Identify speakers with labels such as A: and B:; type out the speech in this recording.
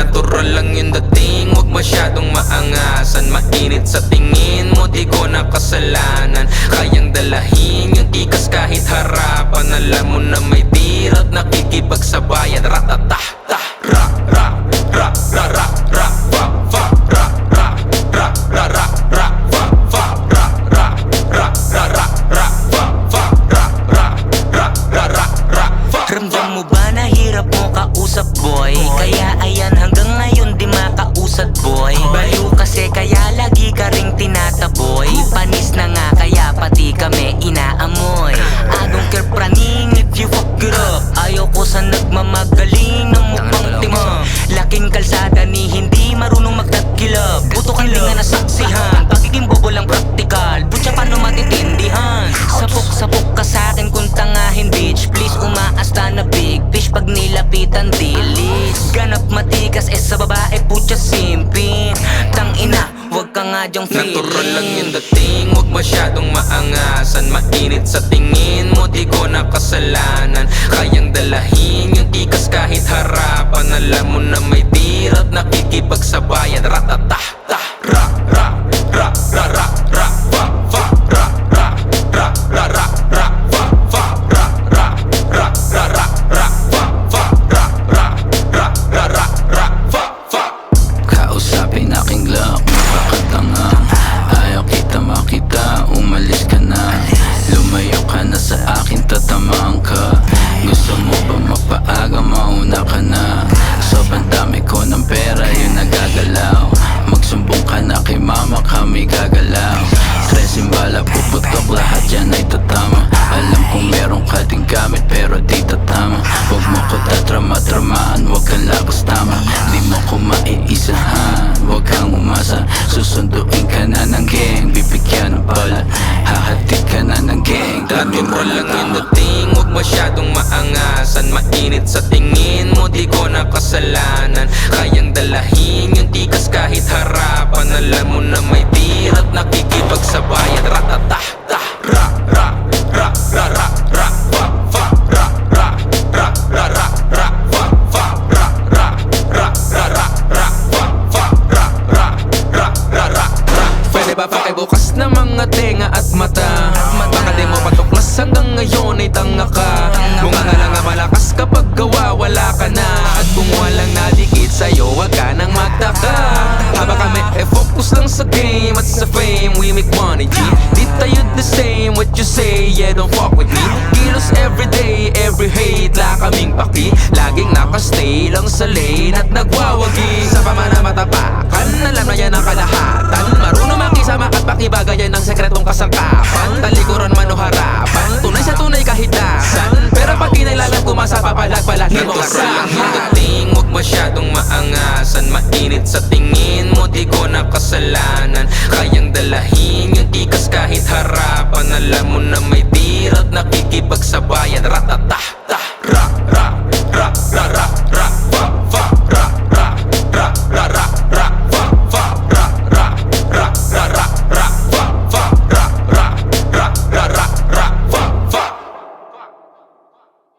A: Natural lang yung dating, huwag masyadong maangasan. Mainit sa tingin mo, di ko na kasalanan. Kayang dalahin yung tikas kahit harapan. Alam mo na may dirat, nakikipagsabayan. Ratatah, tah, ra, ra, ra, ra, ra, ra, fa, fa, ra, ra, ra, ra, ra, ra, fa, fa, ra, ra, ra, ra, ra, ra, fa, fa, ra, ra, ra, ra, ra, ra, fa.
B: Ramdam mo ba na hirap mo kausap, boy? Kaya ayan hanggang ngayon di makausad, boy. Baliw kasi kaya lagi ka ring tinataboy. Panis na nga kaya pati kami inaamoy. I don't care praning if you fuck it up. Ayoko sa nagmamagaling ng mukhang timang. Laking kalsada ni hindi marunong magtagkilab. Buto kang di nga nasaksihan, pagiging bobo lang praktikal. Butya paano matitindihan? Sapok-sapok ka sa'kin kung tangahin, bitch. Please umaasta na big fish pag nilapitan dilis. Ganap matikas sa babae putya simpin. Tangina, wag ka nga dyang feeling.
A: Natural lang yung dating, huwag masyadong maangasan. Mainit sa tingin mo, di ko na kasalanan. Kayang dalahin yung tikas kahit harapan. Alam mo na may dirat, nakikipagsabayan. Ratatah, tah, ra, ra, ra, ra, ra, ra, fa, fa, ra, ra, ra, ra, ra, ra, fa, fa, ra, ra, ra, ra, ra, ra, fa, fa, ra, ra, ra, ra, ra, ra, fa, fa.
C: Kausapin aking lock, napakatanga. Ayaw kita makita, umalis ka na. Lumayo ka na sa akin, tatamaan ka. Gusto mo ba mapaaga, mauna ka na. Sobrang dami ko ng pera, yun nagagalaw. Magsumbong ka na kay mama, kami gagalaw. Tresing bala, puputok, lahat yan ay tatama. Alam kong meron ka ding gamit, pero di tatama. Huwag mo ko tatrama-tramaan, huwag kang lakas tama. Di mo ko maiisahan, huwag kang umasa. Susunduin ka na ng gang, bibigyan ng bala. Hahatid ka na ng gang, dami mo
A: Natural
C: lang
A: lang yung
C: tama.
A: dating, huwag masyadong maangasan. Mainit sa tingin mo, di ko na kasalanan. Kayang dalahin yung tikas kahit harapan. Alam mo na may dirat, nakikipagsabayan. Ratatah, tah, ra, ra, ra, ra, ra, ra, fa, fa, ra, ra, ra, ra, ra, ra, fa, fa, ra, ra, ra, ra, ra, ra, fa, fa, ra, ra, ra, ra, ra, ra. Pwede ba pakibukas na mga tenga at mata? Baka di mo patuklas hanggang ngayon ay tanga ka. Bunga ka lang nga malakas kapag gawa, wala ka na. At kung walang nadikit sa'yo, wag ka nang magtaka. Habang kami focus lang sa game at sa fame, we make money, G. Di tayo the same, what you say, yeah, don't fuck with me. Kilos everyday, every hate, la kaming paki. Laging nakastay lang sa lane at nagwawagi. Sa pamana matapakan, alam na yan ang kalahatan. Marunong makisama at pakibagayan ng sekretong kasangkapan. Talikuran man o harapan, tunay sa tunay kahit nasan. Pero pag kinailangan kumasa, papalag mo kasahan. Yung dating, huwag masyadong maangasan. Mainit sa tingin mo, di ko na kasalanan. Kayang dalahin yung tikas kahit harapan. Alam mo na may dirat, nakikipagsabayan. Ratatah,